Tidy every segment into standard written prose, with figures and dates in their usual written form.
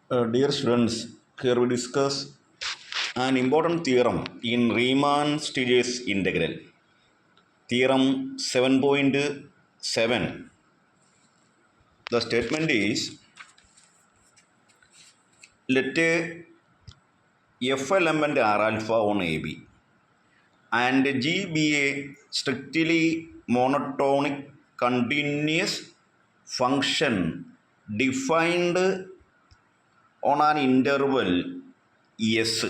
Dear students, here we discuss an important theorem in Riemann-Stieltjes integral. Theorem 7.7. The statement is, let a F element R alpha on AB and G be a strictly monotonic continuous function defined on an interval S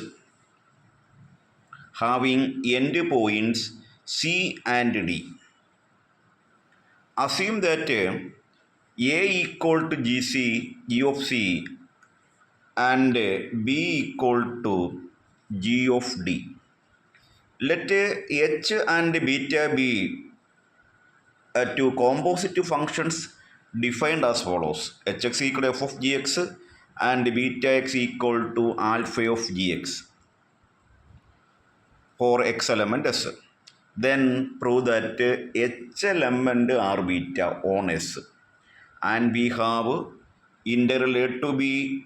having endpoints C and D. Assume that A equal to G of C and B equal to G of D. Let H and beta be two composite functions defined as follows. Hx equal to f of gx and beta x equal to alpha of gx for x element S. Then prove that H element are beta on S, and we have integral A to B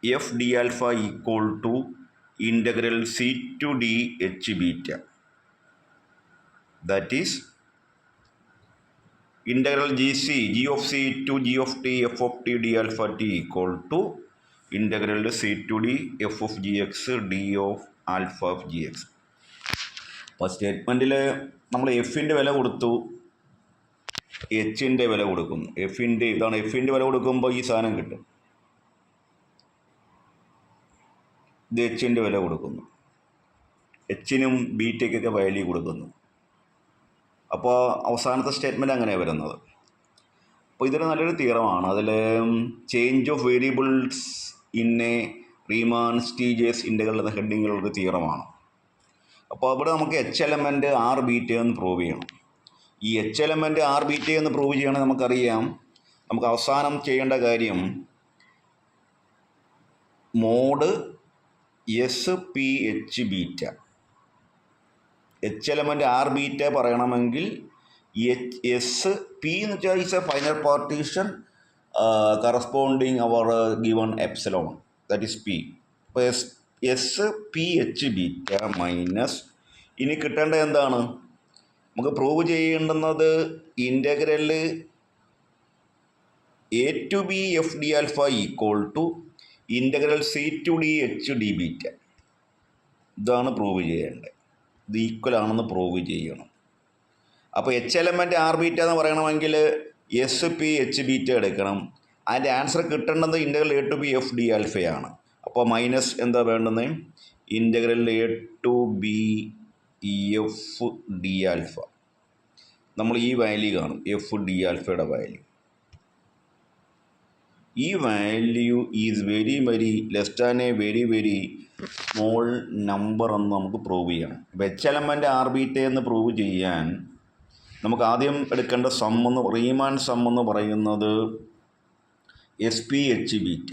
f d alpha equal to integral C to D H beta. That is integral G of C to G of T f of T d alpha T equal to integral C to D f of gx d of alpha of gx. അപ്പോൾ സ്റ്റേറ്റ്മെൻറ്റിൽ നമ്മൾ എഫിൻ്റെ വില കൊടുത്തു, എച്ചിൻ്റെ വില കൊടുക്കുന്നു. എഫിൻ്റെ വില കൊടുക്കുമ്പോൾ ഈ സാധനം കിട്ടും. ഇത് എച്ചിൻ്റെ വില കൊടുക്കുന്നു, എച്ചിനും ബീറ്റയ്ക്കൊക്കെ വാല്യൂ കൊടുക്കുന്നു. അപ്പോൾ അവസാനത്തെ സ്റ്റേറ്റ്മെൻറ്റ് അങ്ങനെയാണ് വരുന്നത്. അപ്പോൾ ഇതൊരു നല്ലൊരു തിയറമാണ്. അതിൽ change of variables in a Riemann Stieltjes integral എന്ന ഹെഡിങ്ങുള്ളൊരു തിയറമാണ്. അപ്പോൾ അവിടെ നമുക്ക് എച്ച് എലമെൻറ്റ് ആർ ബീറ്റ എന്ന് പ്രൂവ് ചെയ്യണം. ഈ എച്ച് എലമെൻറ്റ് ആർ ബീറ്റ എന്ന് പ്രൂവ് ചെയ്യണമെങ്കിൽ നമുക്കറിയാം, നമുക്ക് അവസാനം ചെയ്യേണ്ട കാര്യം mod S P H beta. H element R beta പറയണമെങ്കിൽ എസ് പി എന്ന് വെച്ചാൽ is a final partition corresponding our given epsilon, that is P. അപ്പോൾ S P H beta minus ഇനി കിട്ടേണ്ടത് എന്താണ്? നമുക്ക് പ്രൂവ് ചെയ്യേണ്ടുന്നത് integral A to B F D alpha equal to integral C to D H D beta. ഇതാണ് prove ചെയ്യേണ്ടത്. ഇത് equal ആണെന്ന് പ്രൂവ് ചെയ്യണം. അപ്പോൾ എച്ച് എലമെൻറ്റ് ആർ ബീറ്റ എന്ന് പറയണമെങ്കിൽ എസ് പി എച്ച് ബീറ്റ എടുക്കണം. അതിൻ്റെ ആൻസർ കിട്ടേണ്ടത് integral A to B F D ആൽഫയാണ്. അപ്പോൾ മൈനസ് എന്താ വേണ്ടുന്നത്? Integral A to B F D alpha. നമ്മൾ ഈ വാല്യൂ കാണും, എഫ് ഡി ആൽഫയുടെ വാല്യൂ. ഈ value is very less than a very small number എന്ന് നമുക്ക് പ്രൂവ് ചെയ്യണം. അപ്പോൾ എച്ച് എലമെൻറ്റ് ആർ ബീറ്റ എന്ന് പ്രൂവ് ചെയ്യാൻ നമുക്ക് ആദ്യം എടുക്കേണ്ട റീമാൻ സം എന്ന് പറയുന്നത് എസ് പി എച്ച് ബീറ്റ.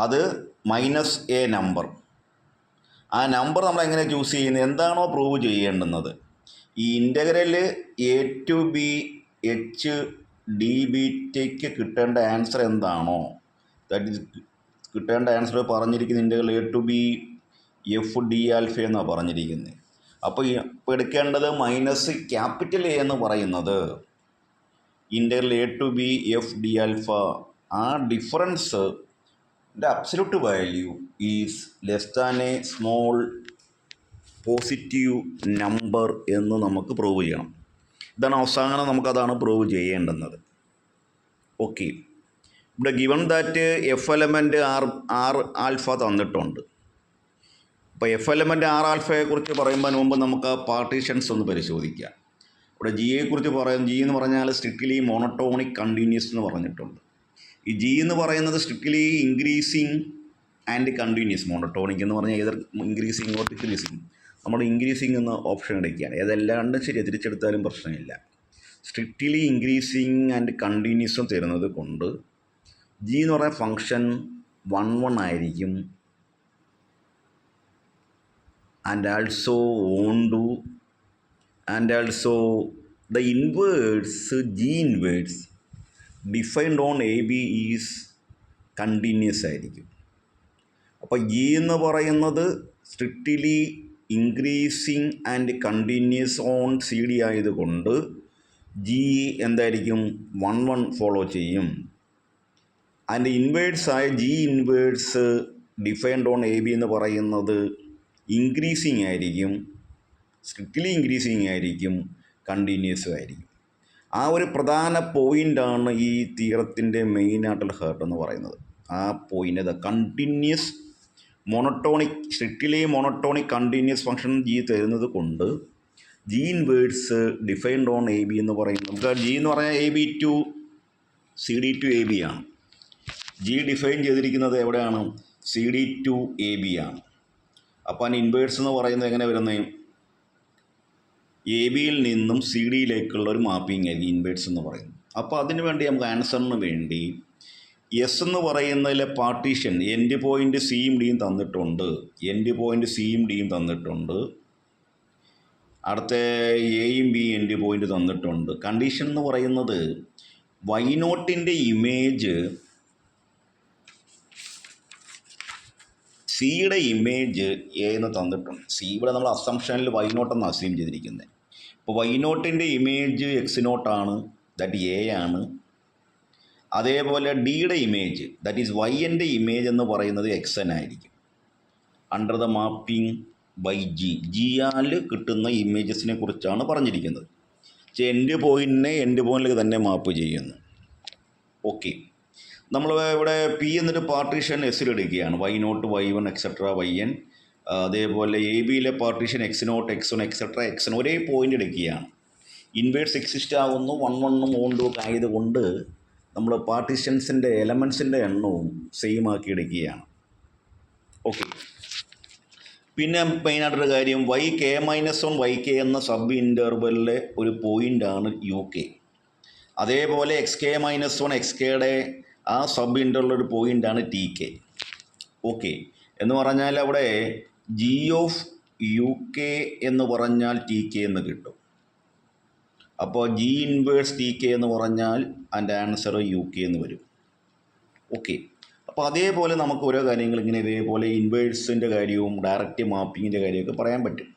അത് മൈനസ് എ നമ്പർ. ആ നമ്പർ നമ്മൾ എങ്ങനെ ചൂസ് ചെയ്യുന്നത്? എന്താണോ പ്രൂവ് ചെയ്യേണ്ടുന്നത്, ഈ integral A to B H D ബീറ്റയ്ക്ക് കിട്ടേണ്ട ആൻസർ എന്താണോ, ദാറ്റ് ഇസ് കിട്ടേണ്ട ആൻസർ പറഞ്ഞിരിക്കുന്നത് integral A to B F D alpha എന്നാണ് പറഞ്ഞിരിക്കുന്നത്. അപ്പോൾ എടുക്കേണ്ടത് മൈനസ് ക്യാപിറ്റൽ എ എന്ന് പറയുന്നത് integral A to B F D alpha. ആ difference absolute value is less than a small positive number എന്ന് നമുക്ക് പ്രൂവ് ചെയ്യണം. ഇതാണ് അവസാനം നമുക്കതാണ് പ്രൂവ് ചെയ്യേണ്ടുന്നത്. ഓക്കെ, ഇവിടെ given that F element R alpha തന്നിട്ടുണ്ട്. അപ്പോൾ എഫ് എലമെൻറ്റ് ആർ ആൽഫയെക്കുറിച്ച് പറയുമ്പോൾ മുമ്പ് നമുക്ക് പാർട്ടീഷൻസ് ഒന്ന് പരിശോധിക്കാം. ഇവിടെ ജിയെക്കുറിച്ച് ജി എന്ന് പറഞ്ഞാൽ സ്ട്രിക്ട്ലി മോണോട്ടോണിക് കണ്ടിന്യൂസ് എന്ന് പറഞ്ഞിട്ടുണ്ട്. ഈ ജി എന്ന് പറയുന്നത് strictly increasing and continuous. Monotonic എന്ന് പറഞ്ഞാൽ ഏതൊരു ഇൻക്രീസിങ് ഓർ ഡിക്രീസിങ്. നമ്മൾ ഇൻക്രീസിങ് എന്ന ഓപ്ഷൻ എടുക്കുകയാണ്. ഏതെല്ലാണ്ടും ശരി, തിരിച്ചെടുത്താലും പ്രശ്നമില്ല. സ്ട്രിക്ട്ലി ഇൻക്രീസിങ് ആൻഡ് കണ്ടിന്യൂസും തരുന്നത് കൊണ്ട് ജി എന്ന് പറഞ്ഞ ഫങ്ഷൻ 1 ആയിരിക്കും. And also the inverse G inverse defined on AB is continuous ആയിരിക്കും. അപ്പോൾ ജി എന്ന് പറയുന്നത് strictly increasing and continuous on C D ആയതുകൊണ്ട് ജി എന്തായിരിക്കും 1 ഫോളോ ചെയ്യും. അതിൻ്റെ ഇൻവേഴ്സായ G inverse defined on A B എന്ന് പറയുന്നത് ഇൻക്രീസിങ് ആയിരിക്കും, സ്ട്രിക്റ്റ്ലി ഇൻക്രീസിങ് ആയിരിക്കും, കണ്ടിന്യൂസും ആയിരിക്കും. ആ ഒരു പ്രധാന പോയിൻ്റാണ് ഈ തിയറത്തിൻ്റെ മെയിനായിട്ടുള്ള ഹേർട്ട് എന്ന് പറയുന്നത്. ആ പോയിൻ്റ് അത് continuous monotonic strictly monotonic continuous function G തരുന്നത് കൊണ്ട് G inverse defined on A B എന്ന് പറയുന്നത്, നമുക്ക് ജി എന്ന് പറഞ്ഞാൽ A B to C D to A B ആണ്. ജി ഡിഫൈൻ ചെയ്തിരിക്കുന്നത് എവിടെയാണ്? C D to A B ആണ്. അപ്പോൾ അതിന് ഇൻവേഴ്സ് എന്ന് പറയുന്നത് എങ്ങനെ വരുന്നത്? എ ബിയിൽ നിന്നും സി ഡിയിലേക്കുള്ള ഒരു മാപ്പിംഗ് ആയിരിക്കും ഇൻവേഴ്സ് എന്ന് പറയുന്നത്. അപ്പോൾ അതിന് വേണ്ടി നമുക്ക് ആൻസറിന് വേണ്ടി എസ് എന്ന് പറയുന്നതിലെ പാർട്ടീഷൻ എൻഡ് പോയിൻ്റ് സിയും ഡിയും തന്നിട്ടുണ്ട്, എൻഡ് പോയിൻ്റ് സിയും ഡിയും തന്നിട്ടുണ്ട്, അടുത്ത എയും ബിയും എൻഡ് പോയിൻ്റ് തന്നിട്ടുണ്ട്. കണ്ടീഷൻ എന്ന് പറയുന്നത് വൈ നോട്ടിൻ്റെ ഇമേജ് സിയുടെ ഇമേജ് എ എന്ന് തന്നിട്ടുണ്ട്. സി ഇവിടെ നമ്മൾ അസംഷനിൽ വൈ നോട്ടെന്ന് അസ്യൂം ചെയ്തിരിക്കുന്നത്. അപ്പോൾ വൈ നോട്ടിൻ്റെ ഇമേജ് എക്സ് നോട്ടാണ്, ദാറ്റ് എ ആണ്. അതേപോലെ ഡിയുടെ ഇമേജ് ദാറ്റ് ഈസ് വൈ എൻ്റെ ഇമേജ് എന്ന് പറയുന്നത് എക്സ് എൻ ആയിരിക്കും. Under the mapping by G, ജിയാൽ കിട്ടുന്ന ഇമേജസിനെ കുറിച്ചാണ് പറഞ്ഞിരിക്കുന്നത്. എൻഡ് പോയിൻറ്റിനെ എൻഡ് പോയിൻറ്റിലേക്ക് തന്നെ മാപ്പ് ചെയ്യുന്നു. ഓക്കെ, നമ്മൾ ഇവിടെ പി എന്നൊരു പാർട്ടീഷൻ എസ്സിലെടുക്കുകയാണ്, Y naught Y one etcetera Y N. അതേപോലെ എ ബിയിലെ partition X naught X one etcetera X N ഒരേ പോയിൻ്റ് എടുക്കുകയാണ്. ഇൻവേഴ്സ് എക്സിസ്റ്റ് ആകുന്നു 1 1 ഓണ്ടും ഒക്കെ ആയതുകൊണ്ട് നമ്മൾ പാർട്ടീഷൻസിൻ്റെ എലമെൻസിൻ്റെ എണ്ണവും സെയിം ആക്കി എടുക്കുകയാണ്. ഓക്കെ, പിന്നെ മെയിനായിട്ടൊരു കാര്യം വൈ കെ -1 വൈ കെ എന്ന സബ് ഇൻ്റർവെല്ലിലെ ഒരു പോയിൻ്റാണ് യു കെ. അതേപോലെ എക്സ് കെ -1 എക്സ് കെയുടെ ആ സബ് ഇൻ്റർവെല്ലൊരു പോയിൻ്റാണ് ടി കെ. ഓക്കെ, എന്ന് പറഞ്ഞാൽ അവിടെ ജി ഓഫ് യു കെ എന്ന് പറഞ്ഞാൽ ടി കെ എന്ന് കിട്ടും. അപ്പോൾ ജി ഇൻവേഴ്സ് ടി കെ എന്ന് പറഞ്ഞാൽ അതിൻ്റെ ആൻസർ യു കെ എന്ന് വരും. ഓക്കെ, അപ്പോൾ അതേപോലെ നമുക്ക് ഓരോ കാര്യങ്ങൾ ഇങ്ങനെ ഇതേപോലെ ഇൻവേഴ്സിൻ്റെ കാര്യവും ഡയറക്റ്റ് മാപ്പിങ്ങിൻ്റെ കാര്യമൊക്കെ പറയാൻ പറ്റും.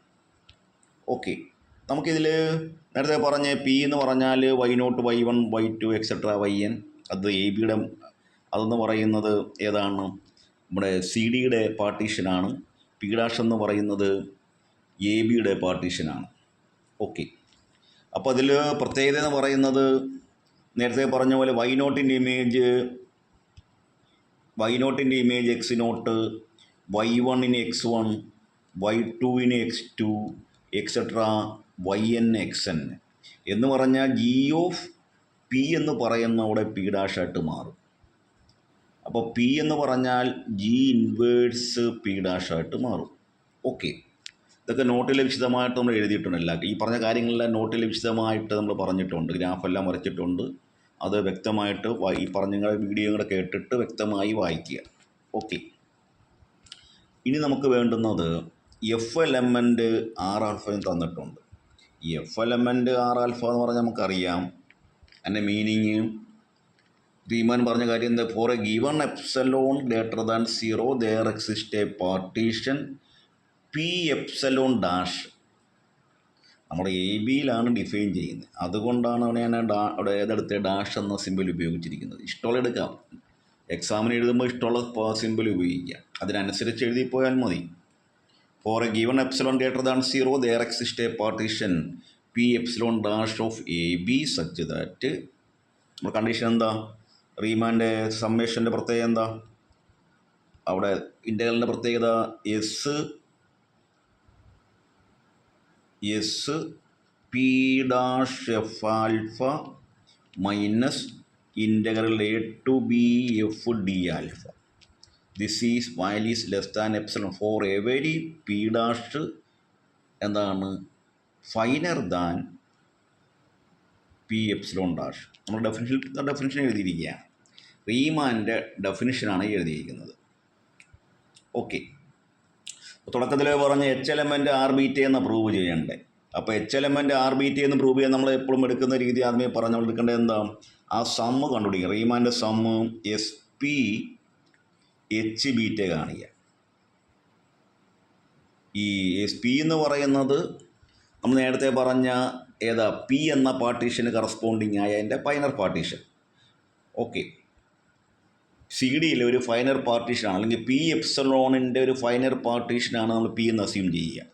ഓക്കെ, നമുക്കിതിൽ നേരത്തെ പറഞ്ഞ പി എന്ന് പറഞ്ഞാൽ Y naught Y one Y two etcetera Y N, അത് എ ബിയുടെ അതെന്ന് പറയുന്നത് ഏതാണ്? നമ്മുടെ സി ഡിയുടെ പാർട്ടീഷനാണ്. പി ഡാഷ് എന്ന് പറയുന്നത് എ ബിയുടെ പാർട്ടീഷനാണ്. ഓക്കെ, അപ്പോൾ അതിൽ പ്രത്യേകത എന്ന് പറയുന്നത് നേരത്തെ പറഞ്ഞ പോലെ വൈ നോട്ടിൻ്റെ ഇമേജ് എക്സ് നോട്ട്, വൈ വണ്ണിന് എക്സ് വൺ, വൈ ടുവിന് X two etcetera Y N X N എന്ന് പറഞ്ഞാൽ ജി ഓഫ് പി എന്ന് പറയുന്ന അവിടെ പി ഡാഷായിട്ട് മാറും. അപ്പോൾ പി എന്ന് പറഞ്ഞാൽ ജി ഇൻവേഴ്സ് പി ഡാഷായിട്ട് മാറും. ഓക്കെ, ഇതൊക്കെ നോട്ടിൽ വിശദമായിട്ട് നമ്മൾ എഴുതിയിട്ടുണ്ടല്ല. ഈ പറഞ്ഞ കാര്യങ്ങളെല്ലാം നോട്ടിൽ വിശദമായിട്ട് നമ്മൾ പറഞ്ഞിട്ടുണ്ട്, ഗ്രാഫെല്ലാം വരച്ചിട്ടുണ്ട്. അത് വ്യക്തമായിട്ട് ഈ പറഞ്ഞ വീഡിയോ കൂടെ കേട്ടിട്ട് വ്യക്തമായി വായിക്കുക. ഓക്കെ, ഇനി നമുക്ക് വേണ്ടുന്നത് എഫ് എലമെൻറ്റ് ആർ ആൽഫയും തന്നിട്ടുണ്ട്. ഈ എഫ് എലമെൻറ്റ് ആർ ആൽഫ എന്ന് പറഞ്ഞാൽ നമുക്കറിയാം അതിൻ്റെ മീനിങ്. റീമാൻ പറഞ്ഞ കാര്യം എന്താ? For a given epsilon greater than 0 there exist a partition P epsilon dash. നമ്മുടെ എ ബിയിലാണ് ഡിഫൈൻ ചെയ്യുന്നത്, അതുകൊണ്ടാണ് അവിടെ ഞാൻ അവിടെ ഏതെടുത്ത് ഡാഷ് എന്ന സിമ്പിൾ ഉപയോഗിച്ചിരിക്കുന്നത്. ഇഷ്ടമുള്ള എടുക്കാം, എക്സാമിന് എഴുതുമ്പോൾ ഇഷ്ടമുള്ള സിമ്പിൾ ഉപയോഗിക്കാം, അതിനനുസരിച്ച് എഴുതിപ്പോയാൽ മതി. For a given epsilon greater than 0 there exist a partition P epsilon dash of A B such that. നമ്മുടെ കണ്ടീഷൻ എന്താ? റീമാൻ്റെ സമ്മേഷൻ്റെ പ്രത്യേകത എന്താ? അവിടെ ഇൻ്റഗ്രലിൻ്റെ പ്രത്യേകത S P dash F alpha minus integral A to B F D alpha. This is while is less than epsilon for every P dash എന്താണ് finer than P epsilon dash. നമ്മൾ ഡെഫിനിഷൻ എഴുതിയിരിക്കുകയാണ്, റീമാൻ്റെ ഡെഫിനിഷനാണ് എഴുതിയിരിക്കുന്നത്. ഓക്കെ, തുടക്കത്തിൽ പറഞ്ഞ H element R B T എന്ന് prove ചെയ്യണ്ടേ. അപ്പോൾ H element R B T എന്ന് പ്രൂവ് ചെയ്യാൻ നമ്മൾ എപ്പോഴും എടുക്കുന്ന രീതി ആദ്യമേ പറഞ്ഞ് നമ്മൾ എടുക്കേണ്ടത് എന്താ? ആ സമ്മ് കണ്ടുപിടിക്കുക. റീമാൻ്റെ sum S P H beta കാണിക്കുക. ഈ പി എന്ന് പറയുന്നത് നമ്മൾ നേരത്തെ പറഞ്ഞ ഏതാ പി എന്ന പാർട്ടീഷന് കറസ്പോണ്ടിങ് ആയ അതിൻ്റെ ഫൈനർ പാർട്ടീഷൻ. ഓക്കെ, സി ഡിയിലെ ഒരു ഫൈനർ പാർട്ടീഷനാണ്, അല്ലെങ്കിൽ പി എപ്സിലോണിൻ്റെ ഒരു ഫൈനർ പാർട്ടീഷനാണ് നമ്മൾ പി എന്ന് അസ്യൂം ചെയ്യുക.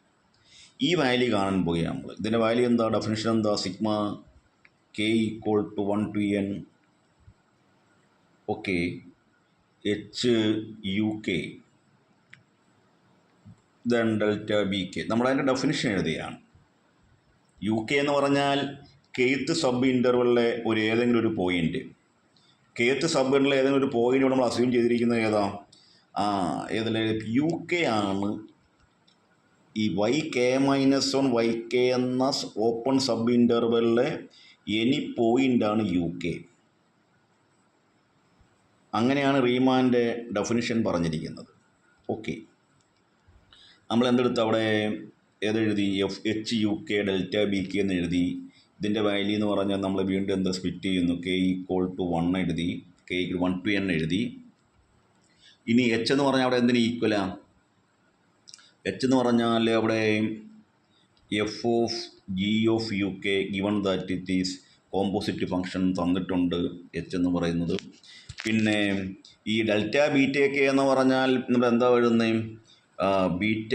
ഈ വാല്യൂ കാണാൻ പോവുകയാണ് നമ്മൾ. ഇതിൻ്റെ വാല്യൂ എന്താ, ഡെഫിനിഷൻ എന്താ, sigma K equal to 1 to n okay H U K then delta B K. നമ്മളതിൻ്റെ ഡെഫിനിഷൻ എഴുതുകയാണ്. യു കെ എന്ന് പറഞ്ഞാൽ കെയ്ത്ത് സബ് ഇൻ്റർവെല്ലിലെ ഒരു ഏതെങ്കിലും ഒരു പോയിൻ്റ്. കെയ്ത്ത് സബ് ഇൻ്റർവെല്ലിലെ ഏതെങ്കിലും ഒരു പോയിൻ്റ് നമ്മൾ അസ്യൂം ചെയ്തിരിക്കുന്നത് ഏതാ, ഏതിലെ യു കെ ആണ്. ഈ വൈ കെ -1 വൈ കെ എന്ന ഓപ്പൺ സബ് ഇൻ്റർവെല്ലിലെ എനി പോയിൻ്റാണ് യു കെ. അങ്ങനെയാണ് റീമാൻ്റെ ഡെഫിനിഷൻ പറഞ്ഞിരിക്കുന്നത്. ഓക്കെ, നമ്മൾ എന്തെടുത്ത് അവിടെ ഏതെഴുതി, H U K delta B K എന്ന് എഴുതി. ഇതിൻ്റെ വാല്യൂ എന്ന് പറഞ്ഞാൽ നമ്മൾ വീണ്ടും എന്താ സ്പ്ലിറ്റ് ചെയ്യുന്നു, കെ ഈക്വൾ ടു 1 എഴുതി, കെ 1 to n എഴുതി. ഇനി എച്ച് എന്ന് പറഞ്ഞാൽ അവിടെ എന്തിന് ഈക്വലാണ്, എച്ച് എന്ന് പറഞ്ഞാൽ അവിടെ F of G of U K given that it is composite function തന്നിട്ടുണ്ട് എച്ച് എന്ന് പറയുന്നത്. പിന്നെ ഈ ഡെൽറ്റ ബീറ്റ കെ എന്ന് പറഞ്ഞാൽ നമ്മൾ എന്താ എഴുതുന്നത്, ബീറ്റ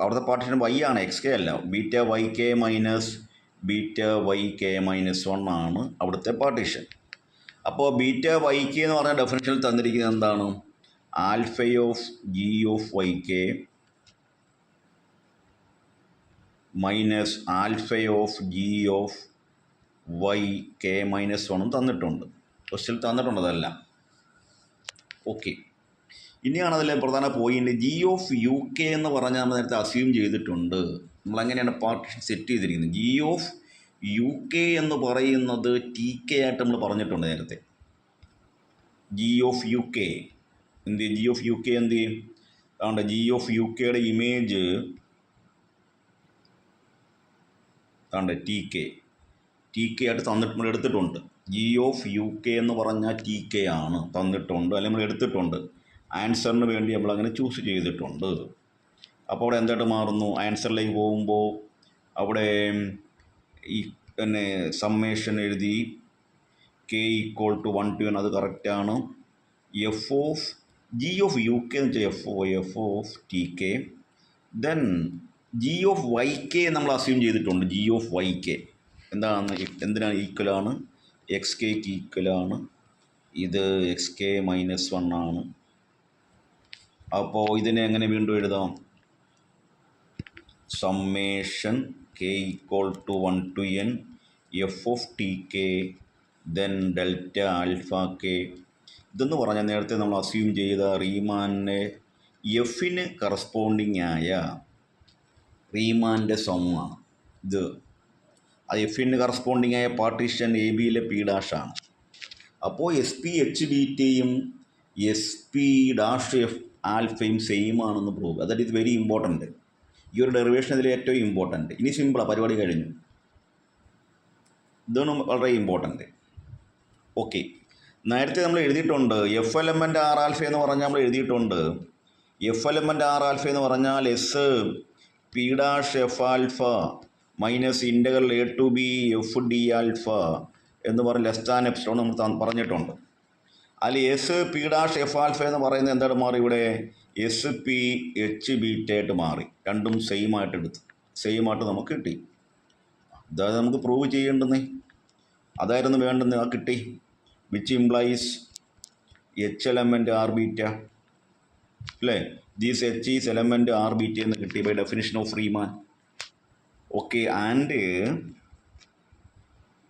അവിടുത്തെ പാർട്ടീഷൻ വൈ ആണ്, എക്സ് കെ അല്ല. Beta Y K minus beta Y K -1 ആണ് അവിടുത്തെ പാർട്ടീഷൻ. അപ്പോൾ ബീറ്റ വൈ കെ എന്ന് പറഞ്ഞ ഡെഫിനിഷനിൽ തന്നിരിക്കുന്നത് എന്താണ്, alpha of G of Y K minus alpha of G of Y K -1 തന്നിട്ടുണ്ട്. ക്വസ്റ്റ്യൻ തന്നിട്ടുണ്ട് അതെല്ലാം. ഓക്കെ, ഇനിയാണ് അതിലെ പ്രധാന point, G of U K എന്ന് പറഞ്ഞാൽ നമ്മൾ നേരത്തെ അസ്യൂം ചെയ്തിട്ടുണ്ട്. നമ്മളെങ്ങനെയാണ് പാർട്ടീഷൻ സെറ്റ് ചെയ്തിരിക്കുന്നത്, ജി ഓഫ് യു കെ എന്ന് പറയുന്നത് ടി കെ ആയിട്ട് നമ്മൾ പറഞ്ഞിട്ടുണ്ട് നേരത്തെ. ജി ഓഫ് യു കെ എന്ത് ചെയ്യും, ജി ഓഫ് യു കെ എന്ത് ചെയ്യും, അതുകൊണ്ട് ജി ഓഫ് യു കെയുടെ ഇമേജ് അതുകൊണ്ട് ടി കെ ആയിട്ട് തന്നിട്ട് നമ്മൾ എടുത്തിട്ടുണ്ട്. ജി ഓഫ് യു കെ എന്ന് പറഞ്ഞാൽ ടി കെ ആണ് തന്നിട്ടുണ്ട്, അല്ലെങ്കിൽ നമ്മൾ എടുത്തിട്ടുണ്ട്. ആൻസറിന് വേണ്ടി നമ്മളങ്ങനെ ചൂസ് ചെയ്തിട്ടുണ്ട്. അപ്പോൾ അവിടെ എന്തായിട്ട് മാറുന്നു, ആൻസറിലേക്ക് പോകുമ്പോൾ അവിടെ ഈ പിന്നെ സമ്മേഷൻ എഴുതി, K equal to 1 to n, അത് കറക്റ്റാണ്. F of G of U K എന്ന് വെച്ചാൽ F of T K. Then G of Y K നമ്മൾ അസ്യൂം ചെയ്തിട്ടുണ്ട്. ജി ഓഫ് വൈ കെ എന്തിനാണ് ഈക്വലാണ്, എക്സ് കെക്ക് ഈക്വലാണ്. ഇത് എക്സ് കെ -1 ആണ്. അപ്പോൾ ഇതിനെ എങ്ങനെ വീണ്ടും എഴുതാം, summation K equal to 1 to n F of T K then delta alpha K. ഇതെന്ന് പറഞ്ഞാൽ നേരത്തെ നമ്മൾ അസ്യൂം ചെയ്ത റീമാൻ്റെ എഫിന് കറസ്പോണ്ടിങ് ആയ റീമാൻ്റെ സമ്മാണ് ഇത്. അത് എഫിന് കറസ്പോണ്ടിങ് ആയ പാർട്ടീഷൻ എ ബിയിലെ പി ഡാഷാണ്. അപ്പോൾ എസ് പി എച്ച് ബീറ്റയും എസ് പി ഡാഷ് എഫ് ആൽഫയും സെയിം ആണെന്ന് പ്രൂവ്. അതായത് ഇത് വെരി ഇമ്പോർട്ടൻറ്റ്. ഈ ഒരു ഡെറിവേഷൻ ഇതിൽ ഏറ്റവും ഇമ്പോർട്ടൻറ്റ്. ഇനി സിമ്പിളാണ്, പരിപാടി കഴിഞ്ഞു. ഇതാണ് വളരെ ഇമ്പോർട്ടൻറ്റ്. ഓക്കെ, നേരത്തെ നമ്മൾ എഴുതിയിട്ടുണ്ട് എഫ് എലമെൻ്റ് ആർ ആൽഫ എന്ന് പറഞ്ഞാൽ നമ്മൾ എഴുതിയിട്ടുണ്ട്. എഫ് എലമെൻ്റ് ആർ ആൽഫ എന്ന് പറഞ്ഞാൽ S P dash F alpha minus integral A to B F D alpha എന്ന് പറഞ്ഞ് ലെസ് ദാൻ എപ്സിലോൺ നമ്മൾ പറഞ്ഞിട്ടുണ്ട്. അതിൽ S P dash F alpha എന്ന് പറയുന്നത് എന്താണ് മാറി, ഇവിടെ എസ് പി എച്ച് ബീറ്റ ആയിട്ട് മാറി. രണ്ടും സെയിം ആയിട്ട് നമുക്ക് കിട്ടി. അതായത് നമുക്ക് പ്രൂവ് ചെയ്യേണ്ടുന്നേ, അതായിരുന്നു വേണ്ടുന്നത്, ആ കിട്ടി. Which implies H element R beta അല്ലേ, these H is element R beta എന്ന് കിട്ടി by definition of Riemann. Okay, and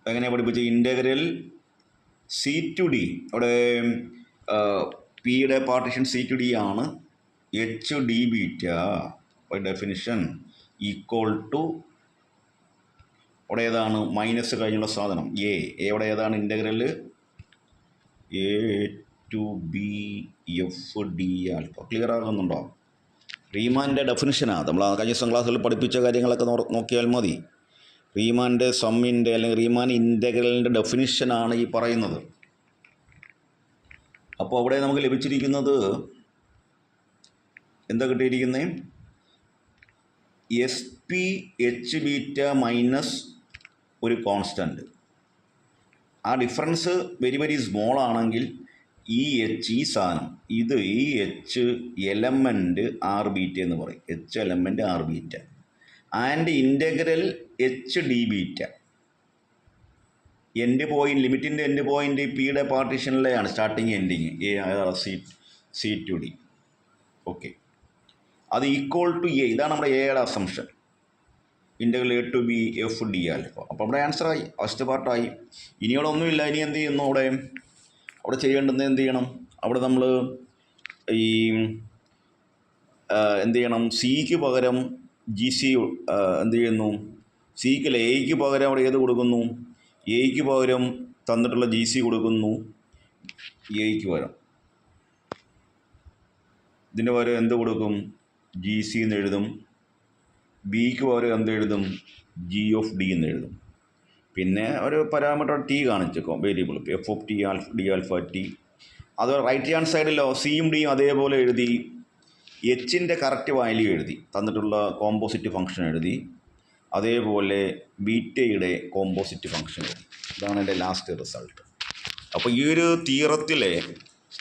എങ്ങനെയാണ് പഠിപ്പിച്ചത്, ഇൻ്റഗ്രൽ സി ടു ഡി, അവിടെ പിയുടെ പാർട്ടീഷൻ സി ടു ഡി ആണ്. H D beta by definition equal to, അവിടെ ഏതാണ് മൈനസ് കഴിഞ്ഞുള്ള സാധനം എ, അവിടെ ഏതാണ് integral A to B F D alpha. Clear ആകുന്നുണ്ടോ? റീമാൻ്റെ ഡെഫിനിഷനാണ്. നമ്മൾ കഴിഞ്ഞ ദിവസം ക്ലാസ്സിൽ പഠിപ്പിച്ച കാര്യങ്ങളൊക്കെ നോക്കിയാൽ മതി. റീമാൻ്റെ സമ്മിൻ്റെ അല്ലെങ്കിൽ റീമാൻ ഇൻ്റഗ്രലിൻ്റെ ഡെഫിനിഷനാണ് ഈ പറയുന്നത്. അപ്പോൾ അവിടെ നമുക്ക് ലഭിച്ചിരിക്കുന്നത് എന്താ കിട്ടിയിരിക്കുന്നത്? S P H beta minus ഒരു കോൺസ്റ്റൻറ്റ്. ആ ഡിഫറൻസ് വെരി വെരി സ്മോൾ ആണെങ്കിൽ ഈ എച്ച്, ഈ സാധനം, ഈ എച്ച് എലമെൻറ്റ് ആർ ബീറ്റ എന്ന് പറയും. H element R beta and integral H D beta. End point, ലിമിറ്റിൻ്റെ എൻഡ് പോയിൻറ്റ് പിയുടെ പാർട്ടീഷനിലെയാണ് starting ending C to D. Okay, അത് ഈക്വൽ ടു എ. ഇതാണ് നമ്മുടെ എയുടെ അസംഷൻ. Integral A to B F D alpha. അപ്പോൾ അവിടെ ആൻസറായി, ഫസ്റ്റ് പാർട്ടായി. ഇനി അവിടെ ഒന്നുമില്ല. ഇനി എന്ത് ചെയ്യുന്നു? അവിടെ ചെയ്യേണ്ടത് എന്ത് ചെയ്യണം? അവിടെ നമ്മൾ ഈ എന്ത് ചെയ്യണം? സിക്ക് പകരം ജി സി എന്ത് ചെയ്യുന്നു? സിക്ക് എയ്ക്ക് പകരം അവിടെ ഏത് കൊടുക്കുന്നു? എയ്ക്ക് പകരം തന്നിട്ടുള്ള ജി സി കൊടുക്കുന്നു. എയ്ക്ക് പകരം ഇതിന് പകരം എന്ത് കൊടുക്കും? ജി സി എന്ന് എഴുതും. ബിക്ക് പകരം എന്ത് എഴുതും? ജി ഓഫ് ഡി എന്ന് എഴുതും. പിന്നെ ഒരു പാരാമീറ്റർ ടി കാണിച്ചേക്കോ, variable F of T D alpha T. അത് റൈറ്റ് ഹാൻഡ് സൈഡിലോ സിയും ഡിയും അതേപോലെ എഴുതി. എച്ചിൻ്റെ കറക്റ്റ് വാല്യൂ എഴുതി, തന്നിട്ടുള്ള കോമ്പോസിറ്റ് ഫംഗ്ഷൻ എഴുതി. അതേപോലെ ബീറ്റയുടെ കോമ്പോസിറ്റ് ഫംഗ്ഷൻ എഴുതി. ഇതാണ് എൻ്റെ ലാസ്റ്റ് റിസൾട്ട്. അപ്പോൾ ഈ ഒരു തിയറത്തിലെ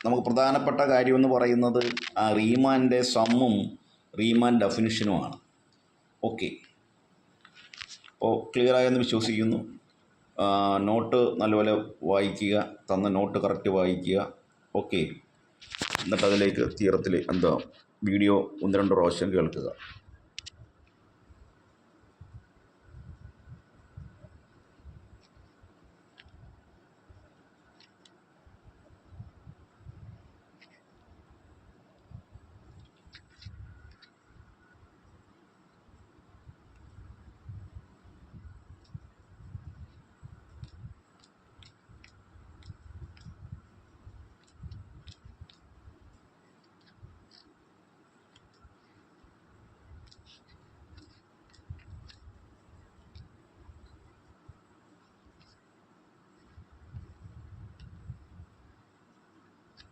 നമുക്ക് പ്രധാനപ്പെട്ട കാര്യമെന്ന് പറയുന്നത് ആ റീമാൻ്റെ സമ്മും റീമാൻ ഡെഫിനിഷനുമാണ്. ഓക്കെ, അപ്പോൾ ക്ലിയറായെന്ന് വിശ്വസിക്കുന്നു. നോട്ട് നല്ലപോലെ വായിക്കുക, തന്ന നോട്ട് കറക്റ്റ് വായിക്കുക. ഓക്കെ, എന്നിട്ട് അതിലേക്ക് തിയറത്തിൽ വീഡിയോ 1-2 പ്രാവശ്യം കേൾക്കുക.